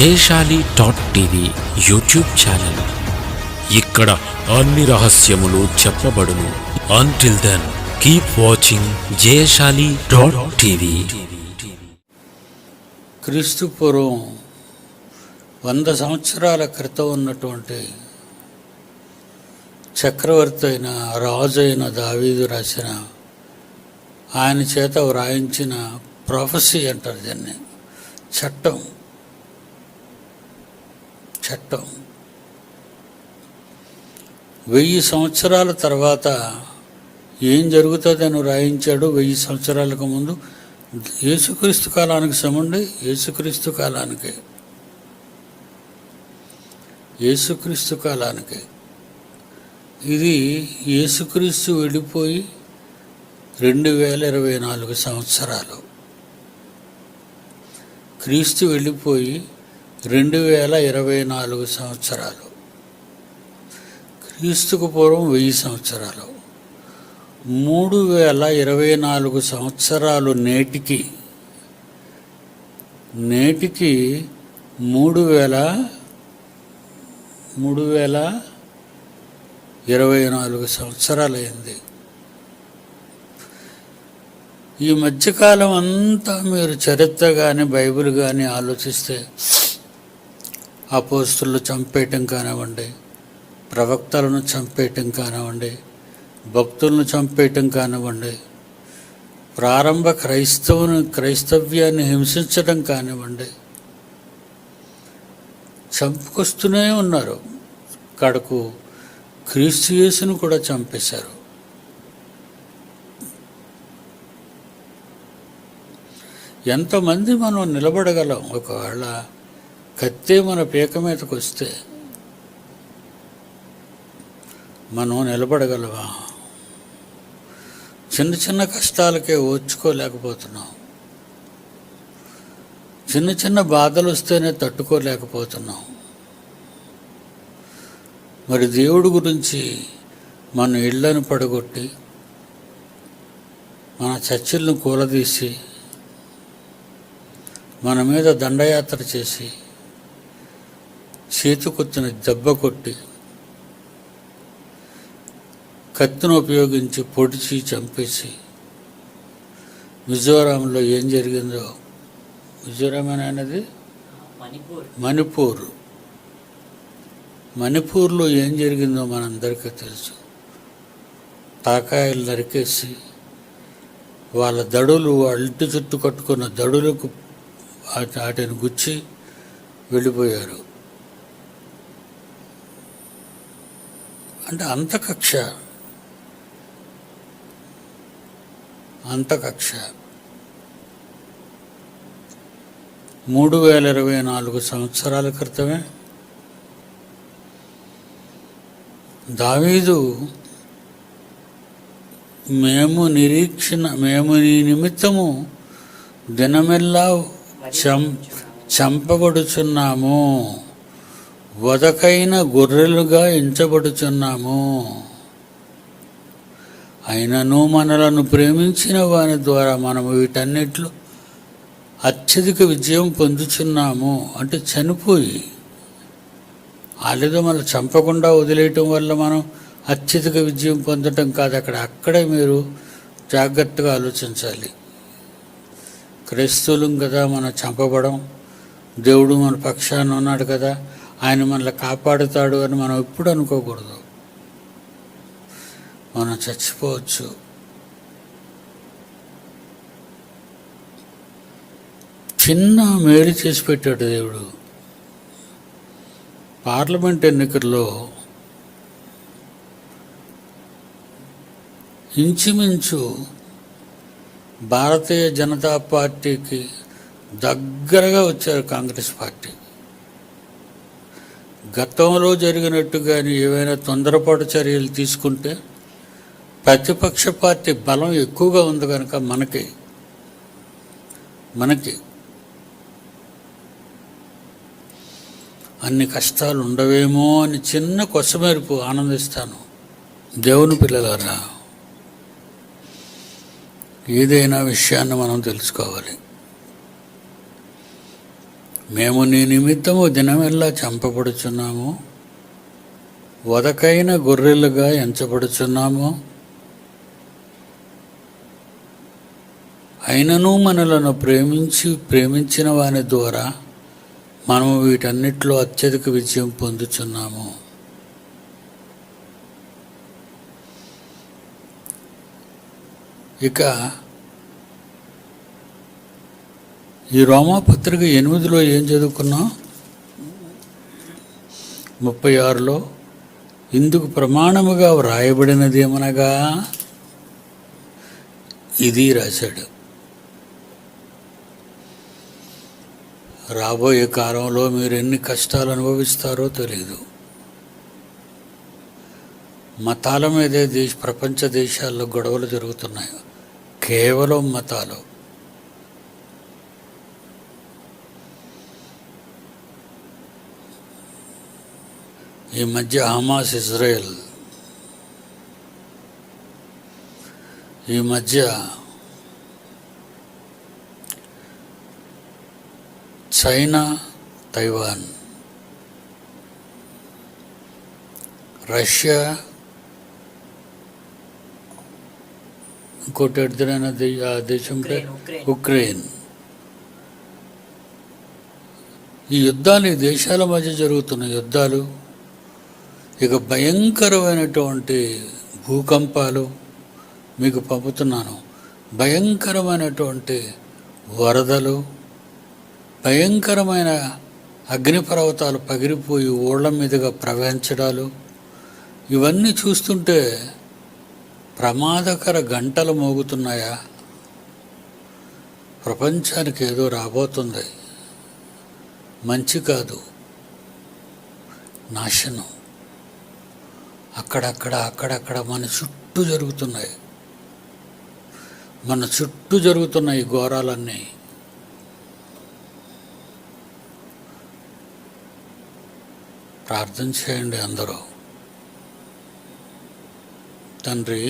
జయశాలి YouTube channel. ఇక్కడ అన్ని రహస్యములు చెప్పబడును. అంటిల్ దెన్ కీప్ వాచింగ్ జయశాలి.tv. క్రీస్తు పూర్వం 100 సంవత్సరాల క్రితం ఉన్నటువంటి చక్రవర్తి అయిన రాజు అయిన దావీదు రాసిన, ఆయన చేత వ్రాయించిన ప్రొఫెసీ అంటారు దీన్ని, చట్టం. 1000 సంవత్సరాల తర్వాత ఏం జరుగుతుందని వ్రాయించాడు. 1000 సంవత్సరాలకు ముందు యేసుక్రీస్తు కాలానికి సమండి, యేసుక్రీస్తు కాలానికి ఇది యేసుక్రీస్తు వెళ్ళిపోయి 2024 సంవత్సరాలు, క్రీస్తు వెళ్ళిపోయి 2024 సంవత్సరాలు, క్రీస్తుకు పూర్వం 1000 సంవత్సరాలు, 3024 సంవత్సరాలు నేటికి 3024 సంవత్సరాలైంది. ఈ మధ్యకాలం అంతా మీరు చరిత్ర కానీ బైబిల్ కానీ ఆలోచిస్తే అపోస్తులను చంపేయటం కానివ్వండి, ప్రవక్తలను చంపేయటం కానివ్వండి, భక్తులను చంపేయటం కానివ్వండి, ప్రారంభ క్రైస్తవ్యాన్ని హింసించడం కానివ్వండి, చంపుకొస్తూనే ఉన్నారు. కడకు క్రీస్తు యేసును కూడా చంపేశారు. ఎంతమంది మనం నిలబడగలం? ఒకవేళ కత్తే మన పీక మీదకి వస్తే మనం నిలబడగలవా? చిన్న చిన్న కష్టాలకే ఓర్చుకోలేకపోతున్నాం, చిన్న బాధలు వస్తేనే తట్టుకోలేకపోతున్నాం. మరి దేవుడి గురించి మన ఇళ్లను పడగొట్టి, మన చర్చిలను కూలదీసి, మన మీద దండయాత్ర చేసి, చేతికొచ్చిన దెబ్బ కొట్టి, కత్తిని ఉపయోగించి పొడిచి చంపేసి, మిజోరాంలో ఏం జరిగిందో, మిజోరాం అనేది మణిపూర్లో ఏం జరిగిందో మనందరికీ తెలుసు. తాకాయలు నరికేసి వాళ్ళ దడులు, వాళ్ళ ఇంటి చుట్టూ కట్టుకున్న దడులకు వాటిని గుచ్చి వెళ్ళిపోయారు. అంటే అంత కక్ష. 3024 సంవత్సరాల క్రితమే దావీదు, మేము నీ నిమిత్తము దినమెల్లా చంపబడుచున్నాము, వదకైన గొర్రెలుగా ఎంచబడుచున్నాము. అయినను మనలను ప్రేమించిన వాని ద్వారా మనము వీటన్నిటిలో అత్యధిక విజయం పొందుచున్నాము. అంటే చనిపోయి వాళ్ళేదో మనం చంపకుండా వదిలేయటం వల్ల మనం అత్యధిక విజయం పొందటం కాదు. అక్కడే మీరు జాగ్రత్తగా ఆలోచించాలి. క్రైస్తవులం కదా మనం చంపబడం, దేవుడు మన పక్షాన ఉన్నాడు కదా, ఆయన మనల్ని కాపాడుతాడు అని మనం ఎప్పుడు అనుకోకూడదు. మనం చచ్చిపోవచ్చు. చిన్న మేలు చేసి పెట్టాడు దేవుడు. పార్లమెంట్ ఎన్నికల్లో ఇంచుమించు భారతీయ జనతా పార్టీకి దగ్గరగా వచ్చారు కాంగ్రెస్ పార్టీ. గతంలో జరిగినట్టుగాని ఏవైనా తొందరపాటు చర్యలు తీసుకుంటే ప్రతిపక్ష పార్టీ బలం ఎక్కువగా ఉంది కనుక మనకి అన్ని కష్టాలు ఉండవేమో అని చిన్న కొసమెరుపు ఆనందిస్తాను. దేవుని పిల్లలారా, ఏదైనా విషయాన్ని మనం తెలుసుకోవాలి. మేము నీ నిమిత్తము దినమెల్లా చంపబడుచున్నాము, వదకైన గొర్రెలుగా ఎంచబడుచున్నాము. అయినను మనలను ప్రేమించిన వాని ద్వారా మనము వీటన్నిటిలో అత్యధిక విజయం పొందుచున్నాము. ఇక ఈ రోమాపత్రిక 8లో ఏం చదువుకున్నాం? 36లో ఇందుకు ప్రమాణముగా వ్రాయబడినది ఏమనగా ఇది రాశాడు. రాబోయే కాలంలో మీరు ఎన్ని కష్టాలు అనుభవిస్తారో తెలియదు. మతాల మీదే ప్రపంచ దేశాల్లో గొడవలు జరుగుతున్నాయి. కేవలం మతాలు. ఈ మధ్య హమాస్ ఇజ్రాయెల్, ఈ మధ్య చైనా తైవాన్, రష్యా, ఇంకోటి ఎడుతున్న దేశం ఉక్రెయిన్. ఈ యుద్ధాలు ఈ దేశాల మధ్య జరుగుతున్న యుద్ధాలు, ఇక భయంకరమైనటువంటి భూకంపాలు మీకు పంపుతున్నాను. భయంకరమైనటువంటి వరదలు, భయంకరమైన అగ్నిపర్వతాలు పగిలిపోయి ఓళ్ల మీదుగా ప్రవహించడాలు, ఇవన్నీ చూస్తుంటే ప్రమాదకర గంటలు మోగుతున్నాయా? ప్రపంచానికి ఏదో రాబోతుంది. మంచి కాదు, నాశనం. అక్కడక్కడ మన చుట్టూ జరుగుతున్నాయి. మన చుట్టూ జరుగుతున్నాయి ఘోరాలన్నీ. ప్రార్థన చేయండి అందరూ. తండ్రి,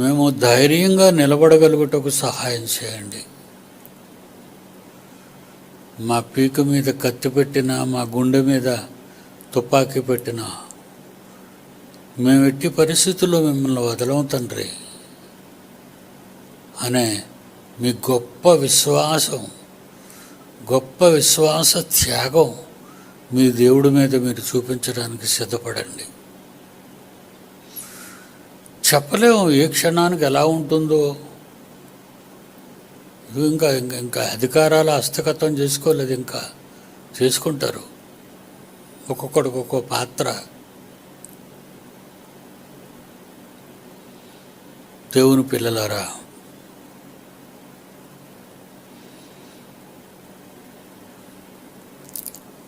మేము ధైర్యంగా నిలబడగలుగుటకు సహాయం చేయండి. మా పీక మీద కత్తి పెట్టినా, మా గుండె మీద తుపాకీ పెట్టినా, మేము ఎట్టి పరిస్థితుల్లో మిమ్మల్ని వదలం తండ్రి అనే మీ గొప్ప విశ్వాస త్యాగం మీ దేవుడి మీద మీరు చూపించడానికి సిద్ధపడండి. చెప్పలేము ఏ క్షణానికి ఎలా ఉంటుందో. ఇంకా అధికారాల హస్తగతం చేసుకోలేదు, ఇంకా చేసుకుంటారు. ఒక్కొక్కడికి ఒక్కో పాత్ర. దేవుని పిల్లలారా,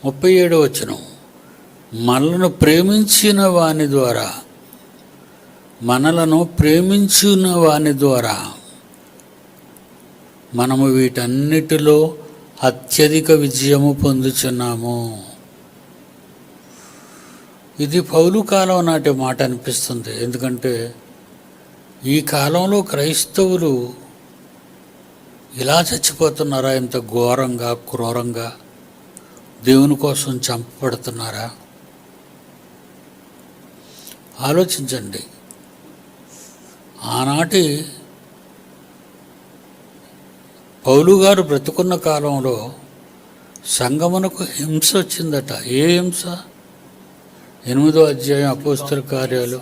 ముప్పై 37వ వచనం, మనలను ప్రేమించిన వాని ద్వారా మనము వీటన్నిటిలో అత్యధిక విజయము పొందుచున్నాము. ఇది పౌలు కాలం నాటి మాట అనిపిస్తుంది. ఎందుకంటే ఈ కాలంలో క్రైస్తవులు ఇలా చచ్చిపోతున్నారా? ఇంత ఘోరంగా, క్రూరంగా దేవుని కోసం చంపబడుతున్నారా? ఆలోచించండి. ఆనాటి పౌలు గారు బ్రతుకున్న కాలంలో సంగమునకు హింస వచ్చిందట. ఏ హింస? 8వ అధ్యాయం అపోస్తల కార్యాలు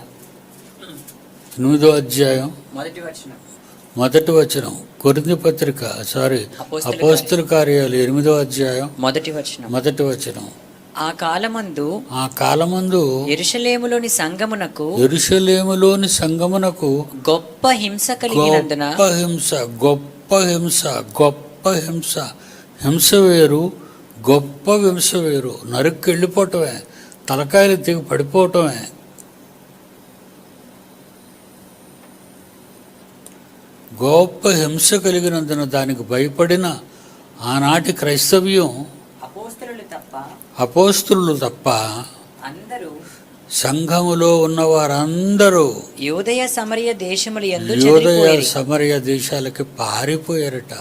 8వ అధ్యాయం మొదటి వచనం. కొరింథీ పత్రిక అపోస్తల కార్యాలు 8వ అధ్యాయం మొదటి వచనం. ఆ కాలమందు యెరూషలేములోని సంగమునకు గొప్ప హింస కలిగినందున, గొప్ప హింస వేరు, గొప్ప హింస వేరు. నరుక్కి వెళ్ళిపోవటమే, తలకాయలు దిగి పడిపోవటమే. గొప్ప హింస కలిగినందున దానికి భయపడిన ఆనాటి క్రైస్తవ్యం అపోస్తలులు తప్ప సంఘములో ఉన్నవారందరూ యూదయ సమరయ దేశాలకి పారిపోయారట.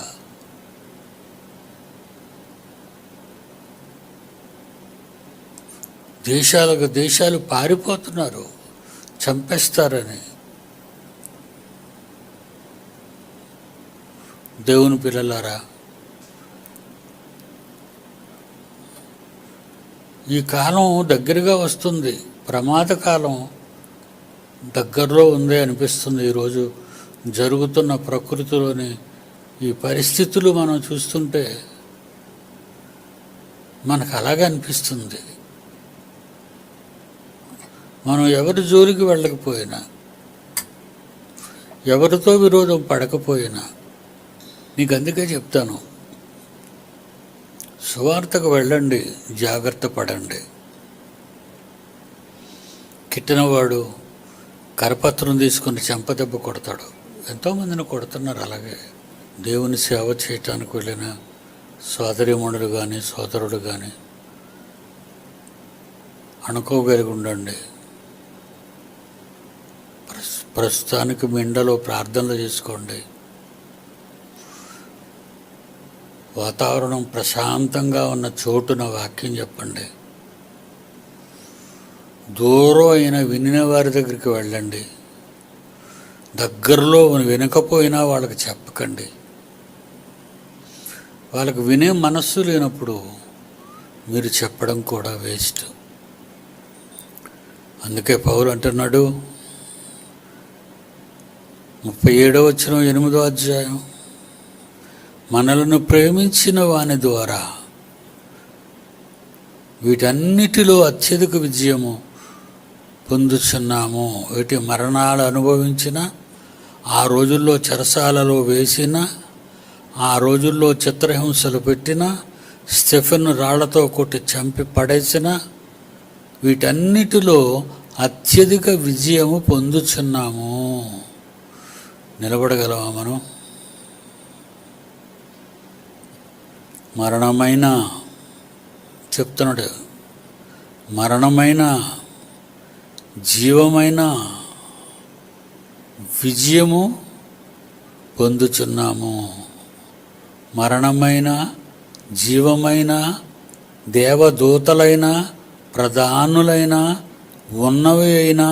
దేశాలకు దేశాలు పారిపోతున్నారు చంపేస్తారని. దేవుని పిల్లలారా, ఈ కాలం దగ్గరగా వస్తుంది, ప్రమాదకాలం దగ్గరలో ఉంది అనిపిస్తుంది. ఈరోజు జరుగుతున్న ప్రకృతిలోని ఈ పరిస్థితులు మనం చూస్తుంటే మనకు అలాగే అనిపిస్తుంది. మనం ఎవరి జోలికి వెళ్ళకపోయినా, ఎవరితో విరోధం పడకపోయినా, మీకు అందుకే చెప్తాను, సువార్తకు వెళ్ళండి, జాగ్రత్త పడండి. కిట్టినవాడు కరపత్రం తీసుకుని చెంపదెబ్బ కొడతాడు. ఎంతోమందిని కొడుతున్నారు. అలాగే దేవుని సేవ చేయటానికి వెళ్ళిన సోదరీమణులు కానీ సోదరుడు కానీ అనుకోగలిగి ఉండండి. ప్రస్తుతానికి మిండలో ప్రార్థనలు చేసుకోండి. వాతావరణం ప్రశాంతంగా ఉన్న చోటున వాక్యం చెప్పండి. దూరం అయిన వినిన వారి దగ్గరికి వెళ్ళండి. దగ్గరలో వినకపోయినా వాళ్ళకి చెప్పకండి. వాళ్ళకి వినే మనస్సు లేనప్పుడు మీరు చెప్పడం కూడా వేస్ట్. అందుకే పౌలు అంటున్నాడు, 37వ వచనం 8వ అధ్యాయం, మనలను ప్రేమించిన వాని ద్వారా వీటన్నిటిలో అత్యధిక విజయము పొందుచున్నాము. వీటి మరణాలు అనుభవించిన, ఆ రోజుల్లో చెరసాలలో వేసిన, ఆ రోజుల్లో చిత్రహింసలు పెట్టిన, స్టెఫెన్ను రాళ్లతో కొట్టి చంపి పడేసిన, వీటన్నిటిలో అత్యధిక విజయము పొందుచున్నాము. నిలబడగలమా మనం? మరణమైన చెప్తున్నాడు, మరణమైన జీవమైన విజయము పొందుచున్నాము. మరణమైన జీవమైన దేవదూతలైన ప్రధానులైన ఉన్నవి అయినా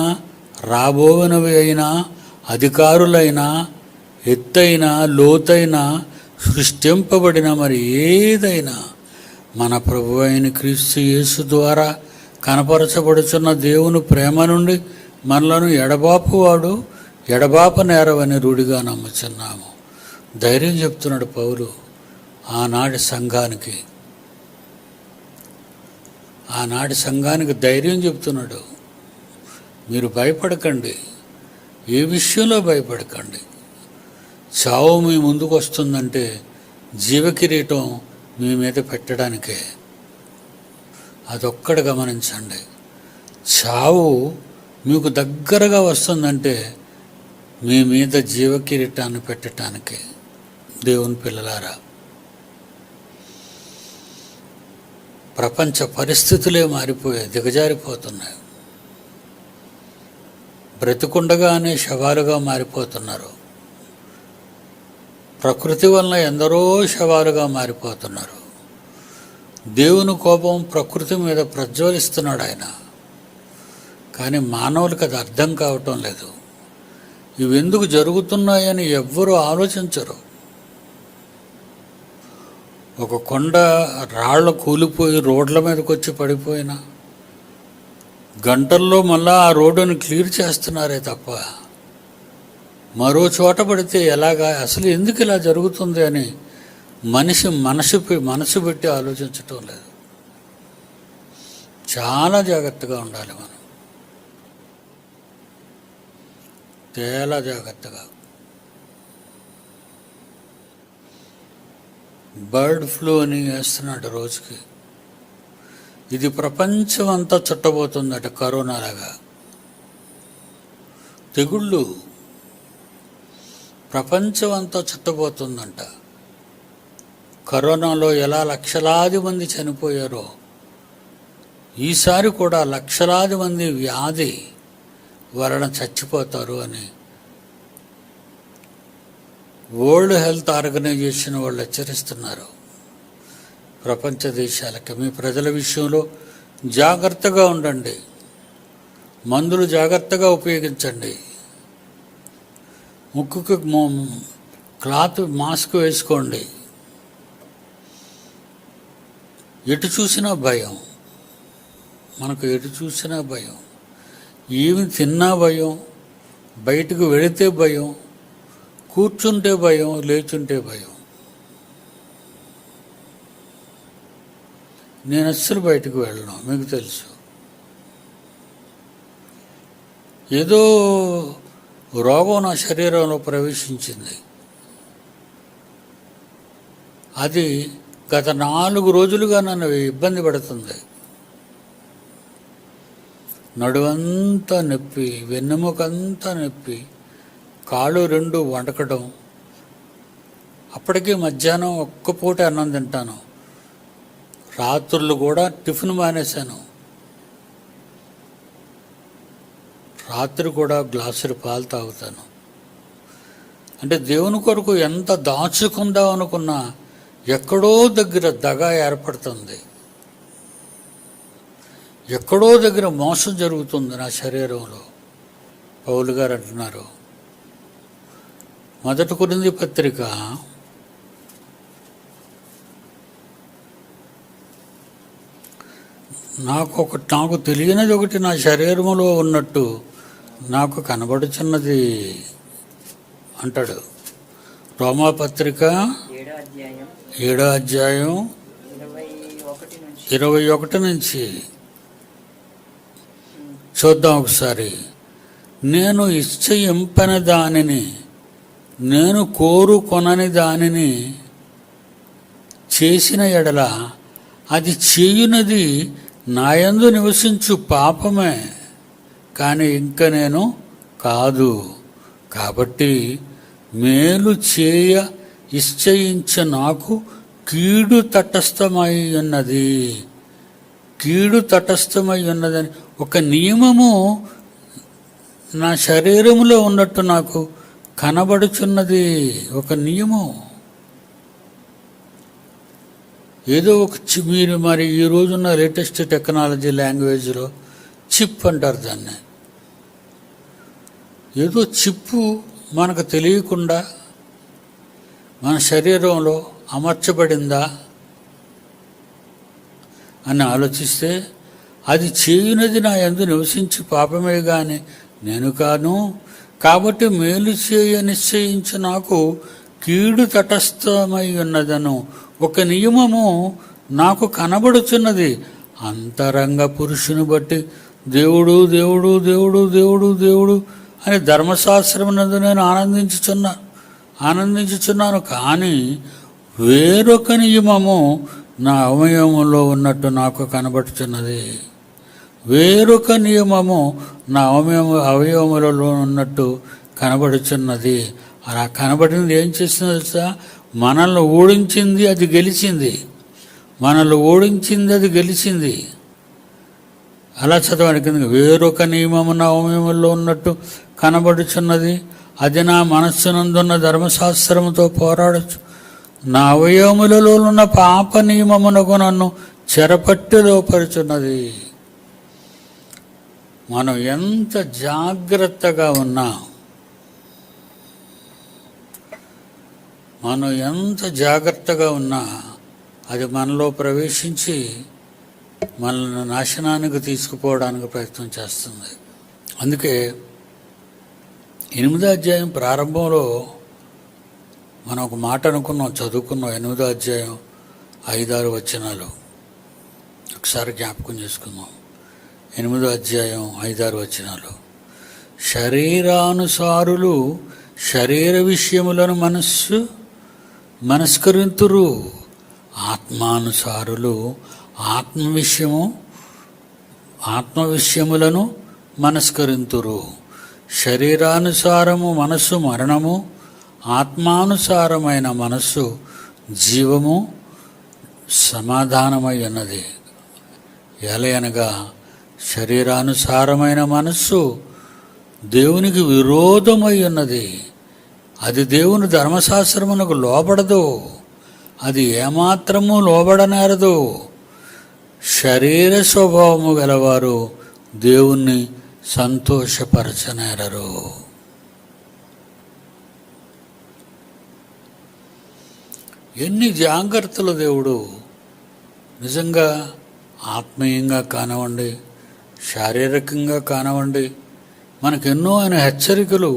రాబోవనవి అయినా అధికారులైన ఎత్తైన లోతైన సృష్టింపబడిన మరి ఏదైనా మన ప్రభు అయిన క్రీస్తు యేసు ద్వారా కనపరచబడుచున్న దేవుని ప్రేమ నుండి మనలను ఎడబాపువాడు ఎడబాప నేరవని రూఢిగా నమ్ముచున్నాము. ధైర్యం చెప్తున్నాడు పౌలు ఆనాటి సంఘానికి ధైర్యం చెప్తున్నాడు. మీరు భయపడకండి, ఏ విషయంలో భయపడకండి. చావు మీ ముందుకు వస్తుందంటే జీవకిరీటం మీ మీద పెట్టడానికే. అదొక్కటి గమనించండి. చావు మీకు దగ్గరగా వస్తుందంటే మీ మీద జీవకిరీటాన్ని పెట్టడానికే. దేవుని పిల్లలారా, ప్రపంచ పరిస్థితులే మారిపోయాయి, దిగజారిపోతున్నాయి. బ్రతికుండగానే శవాలుగా మారిపోతున్నారు. ప్రకృతి వలన ఎందరో శవాలుగా మారిపోతున్నారు. దేవుని కోపం ప్రకృతి మీద ప్రజ్వలిస్తున్నాడు ఆయన. కానీ మానవులకు అది అర్థం కావటం లేదు. ఇవి ఎందుకు జరుగుతున్నాయని ఎవ్వరూ ఆలోచించరు. ఒక కొండ రాళ్ళు కూలిపోయి రోడ్ల మీదకి వచ్చి పడిపోయినా గంటల్లో మళ్ళా ఆ రోడ్డును క్లియర్ చేస్తున్నారే తప్ప మరో చోట పడితే ఎలాగా, అసలు ఎందుకు ఇలా జరుగుతుంది అని మనిషి మనసు పెట్టి ఆలోచించటం లేదు. చాలా జాగ్రత్తగా ఉండాలి మనం, చాలా జాగ్రత్తగా. బర్డ్ ఫ్లూ అని వేస్తున్నాడు రోజుకి. ఇది ప్రపంచం అంతా చుట్టబోతుందట, కరోనాలాగా. తెగుళ్ళు ప్రపంచం అంతా చుట్టబోతుందంట. కరోనాలో ఎలా లక్షలాది మంది చనిపోయారో ఈసారి కూడా లక్షలాది మంది వ్యాధి వలన చచ్చిపోతారు అని వరల్డ్ హెల్త్ ఆర్గనైజేషన్ వాళ్ళు హెచ్చరిస్తున్నారు ప్రపంచ దేశాలకి. మీ ప్రజల విషయంలో జాగ్రత్తగా ఉండండి, మందులు జాగ్రత్తగా ఉపయోగించండి, ముక్కుకు క్లాత్ మాస్క్ వేసుకోండి. ఎటు చూసినా భయం, మనకు ఎటు చూసినా భయం, ఏమి తిన్నా భయం, బయటకు వెళితే భయం, కూర్చుంటే భయం, లేచుంటే భయం. నేను అస్సలు బయటకు వెళ్ళను, మీకు తెలుసు. ఏదో రోగం నా శరీరంలో ప్రవేశించింది. అది గత 4 రోజులుగా నన్ను ఇబ్బంది పడుతుంది. నడువంతా నొప్పి, వెన్నెముకంతా నొప్పి, కాళ్ళు 2 వణకడం. అప్పటికే మధ్యాహ్నం ఒక్క పూట అన్నం తింటాను, రాత్రులు కూడా టిఫిన్ మానేశాను. రాత్రి కూడా గ్లాసులు పాలు తాగుతాను. అంటే దేవుని కొరకు ఎంత దాచుకుందాం అనుకున్నా ఎక్కడో దగ్గర దగ ఏర్పడుతుంది, ఎక్కడో దగ్గర మోసం జరుగుతుంది నా శరీరంలో. పౌలు గారు అంటున్నారు, 1 కొరింథీ పత్రిక 'నాకు తెలియనిది ఒకటి నా శరీరంలో ఉన్నట్టు నాకు కనబడుచున్నది' అంటాడు. రోమాపత్రిక 7వ అధ్యాయం 21 నుంచి చూద్దాం ఒకసారి. నేను ఇచ్చయింపని దానిని, నేను కోరుకొనని దానిని చేసిన ఎడల అది చేయునది నాయందు నివసించు పాపమే, కానీ ఇంక నేను కాదు. కాబట్టి మేలు చేయ ఇశ్చయించ నాకు కీడు తటస్థమై ఉన్నది. కీడు తటస్థమై ఉన్నదని ఒక నియమము నా శరీరంలో ఉన్నట్టు నాకు కనబడుచున్నది. ఒక నియమం, ఏదో ఒక మీరు మరి ఈ రోజున్న లేటెస్ట్ టెక్నాలజీ లాంగ్వేజ్లో చిప్ అంటారు దాన్ని. ఏదో చిప్పు మనకు తెలియకుండా మన శరీరంలో అమర్చబడిందా అని ఆలోచిస్తే, అది చేయునది నా యందు నివసించి పాపమే గాని నేను కాను. కాబట్టి మేలు చేయ నిశ్చయించు నాకు కీడు తటస్థమై ఉన్నదను ఒక నియమము నాకు కనబడుచున్నది. అంతరంగ పురుషుని బట్టి దేవుడు దేవుడు దేవుడు దేవుడు దేవుడు అని ధర్మశాస్త్రమునందు నేను ఆనందించుచున్నాను. కానీ వేరొక నియమము నా అవయవములో ఉన్నట్టు నాకు కనబడుచున్నది. వేరొక నియమము నా అవయవములలో ఉన్నట్టు కనబడుచున్నది. అలా కనబడింది ఏం చేసింది తెలుసా? మనల్ని ఓడించింది, అది గెలిచింది. మనల్ని ఓడించింది, అది గెలిచింది. అలా చదవడానికి వేరొక నియమము నా అవయవములో ఉన్నట్టు కనబడుచున్నది. అది నా మనస్సునందున్న ధర్మశాస్త్రముతో పోరాడచ్చు. నా అవయవములలో ఉన్న పాప నియమమునకు నన్ను చెరపట్టి లోపరుచున్నది. మనం ఎంత జాగ్రత్తగా ఉన్నా, అది మనలో ప్రవేశించి మనల్ని నాశనానికి తీసుకుపోవడానికి ప్రయత్నం చేస్తుంది. అందుకే 8వ అధ్యాయం ప్రారంభంలో మనం ఒక మాట చదువుకున్నాం. 8వ అధ్యాయం 5-6 వచనాలు ఒకసారి జ్ఞాపకం చేసుకుందాం. 8వ అధ్యాయం 5-6 వచనాలు. శరీరానుసారులు శరీర విషయములను మనస్కరింతురు, ఆత్మానుసారులు ఆత్మ విషయములను మనస్కరింతురు. శరీరానుసారము మనస్సు మరణము, ఆత్మానుసారమైన మనస్సు జీవము సమాధానమై ఉన్నది. ఎలయనగా శరీరానుసారమైన మనస్సు దేవునికి విరోధమై ఉన్నది. అది దేవుని ధర్మశాస్త్రమునకు లోబడదు, అది ఏమాత్రము లోబడనేరదు. శరీర స్వభావము గలవారు దేవుణ్ణి సంతోషపరచనేరరు. ఎన్ని జాగ్రత్తలు దేవుడు నిజంగా ఆత్మీయంగా కానివ్వండి, శారీరకంగా కానివ్వండి, మనకెన్నో ఆయన హెచ్చరికలు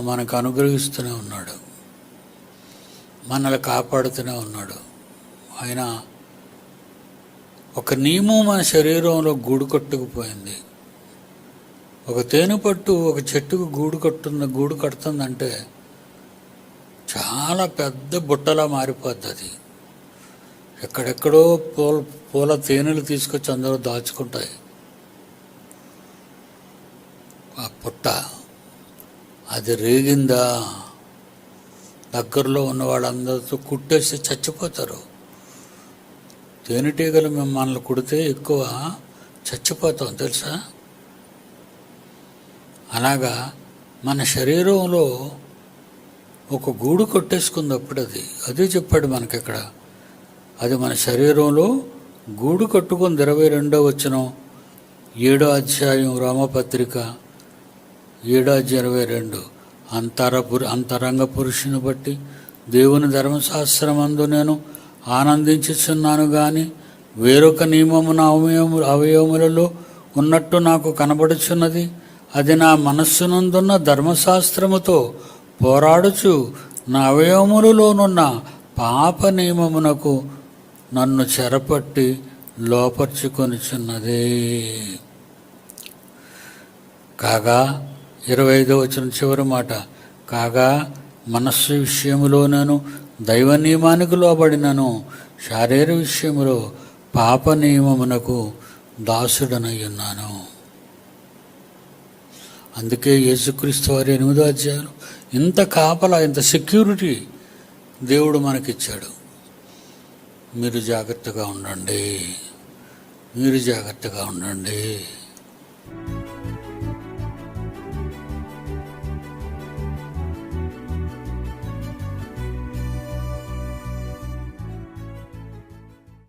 మనకు అనుగ్రహిస్తూనే ఉన్నాడు, మనల్ని కాపాడుతూనే ఉన్నాడు. ఆయన ఒక నియమం మన శరీరంలో గూడు కట్టుకుపోయింది. ఒక తేనెపట్టు ఒక చెట్టుకు గూడు కడుతుందంటే చాలా పెద్ద బుట్టలా మారిపోద్ది. అది ఎక్కడెక్కడో పూల తేనెలు తీసుకొచ్చి అందరూ దాచుకుంటాయి. ఆ పుట్ట అది రేగిందా దగ్గరలో ఉన్న వాళ్ళందరితో కుట్టేసి చచ్చిపోతారు. తేనెటీగలు మిమ్మల్ని కుడితే ఎక్కువ చచ్చిపోతాం తెలుసా. అలాగా మన శరీరంలో ఒక గూడు కొట్టేసుకున్నప్పుడు అదే చెప్పాడు మనకి ఇక్కడ. అది మన శరీరంలో గూడు కట్టుకుని 22వ వచనం 7వ అధ్యాయం రోమపత్రిక 7:22 అంతరంగ పురుషుని బట్టి దేవుని ధర్మశాస్త్రమందు నేను ఆనందించుచున్నాను గాని వేరొక నియమము నా అవయవములలో ఉన్నట్టు నాకు కనబడుచున్నది. అది నా మనస్సునందున్న ధర్మశాస్త్రముతో పోరాడుచు నా అవయవములలోనున్న పాప నియమమునకు నన్ను చెరపట్టి లోపర్చుకొనిచున్నదే. కాగా 25వ వచనం చివరి మాట, కాగా మనస్సు విషయములో నేను దైవ నియమానికి లోబడినను, శారీర విషయములో పాప నియమమునకు దాసుడనై ఉన్నాను. అందుకే యేసుక్రీస్తు వారి 8వ అధ్యాయం ఇంత కాపలా, ఇంత సెక్యూరిటీ దేవుడు మనకిచ్చాడు. మీరు జాగ్రత్తగా ఉండండి.